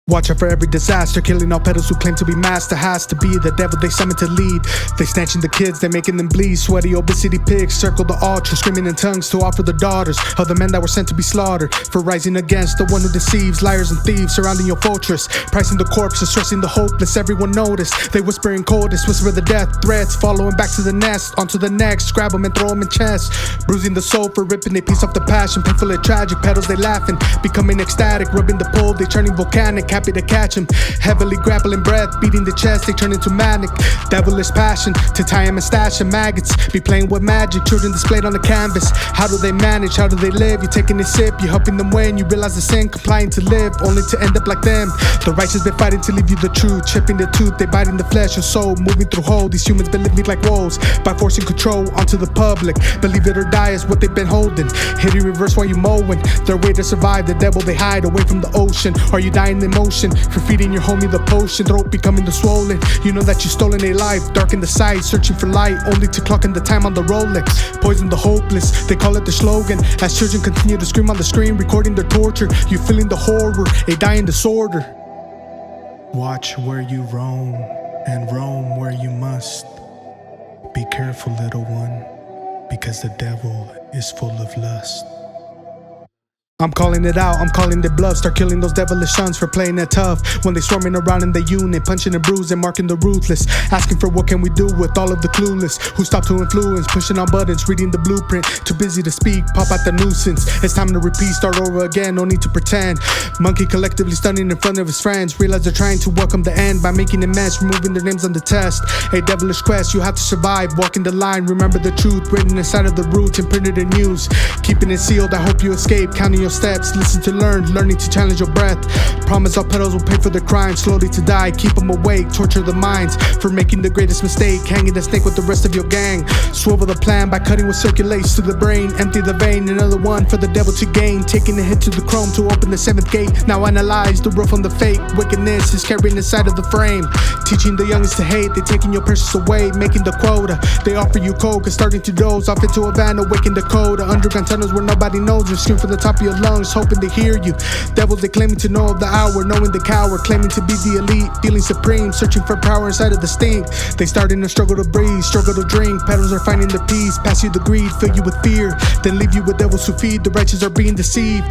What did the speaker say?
Watch out for every disaster, killing all pedos who claim to be master. Has to be the devil they summon to lead. They snatching the kids, they making them bleed. Sweaty obesity pigs circle the altar, screaming in tongues to offer the daughters of the men that were sent to be slaughtered for rising against the one who deceives. Liars and thieves surrounding your fortress, pricing the corpse and stressing the hopeless. Everyone noticed, they whisper in coldest, whisper the death threats, following back to the nest, onto the next. Grab them and throw them in chest, bruising the soul for ripping a piece off the passion. Painful and tragic, pedos they laughing, becoming ecstatic, rubbing the pole, they turning volcanic. Happy to catch him, heavily grappling breath, beating the chest, they turn into manic. Devilish passion, to tie him and stash him. Maggots be playing with magic, children displayed on the canvas. How do they manage, how do they live? You're taking a sip, you're helping them win. You realize the sin, complying to live, only to end up like them. The righteous been fighting to leave you the truth, chipping the tooth, they biting the flesh, your soul moving through hole. These humans been living like wolves, by forcing control onto the public. Believe it or die is what they've been holding, hitting reverse while you mowing. Their way to survive, the devil they hide away from the ocean. Are you dying in motion for feeding your homie the potion? Throat becoming the swollen, you know that you stolen a life. Dark in the sight, searching for light, only to clock in the time on the Rolex. Poison the hopeless, they call it the slogan, as children continue to scream on the screen, recording their torture. You feeling the horror, a dying disorder. Watch where you roam, and roam where you must. Be careful, little one, because the devil is full of lust. I'm calling it out, I'm calling it bluff. Start killing those devilish sons for playing it tough. When they swarming around in the unit, punching and bruising, marking the ruthless. Asking for what can we do with all of the clueless who stop to influence, pushing on buttons, reading the blueprint. Too busy to speak, pop out the nuisance. It's time to repeat, start over again, no need to pretend. Monkey collectively stunning in front of his friends. Realize they're trying to welcome the end by making a mess, removing their names on the test. A devilish quest, you have to survive, walking the line. Remember the truth, written inside of the roots and printed in news. Keeping it sealed, I hope you escape, counting your steps, listen to learn, learning to challenge your breath. Promise all pedos will pay for their crimes, slowly to die, keep them awake, torture the minds for making the greatest mistake, hanging the snake with the rest of your gang. Swivel the plan by cutting what circulates to the brain, empty the vein, another one for the devil to gain, taking a hit to the chrome to open the seventh gate. Now analyze the roof on the fake, wickedness is carrying inside of the frame, teaching the youngest to hate, they taking your precious away, making the quota. They offer you coke and starting to doze off into a van, awaken the code. Underground tunnels where nobody knows, you scream from the top of your lungs, hoping they hear you. Devils they claiming to know of the hour, knowing the cower, claiming to be the elite, feeling supreme, searching for power inside of the stink. They starting to struggle to breathe, struggle to drink. Pedos are finding the peace, pass you the greed, fill you with fear, then leave you with devils who feed. The righteous are being deceived.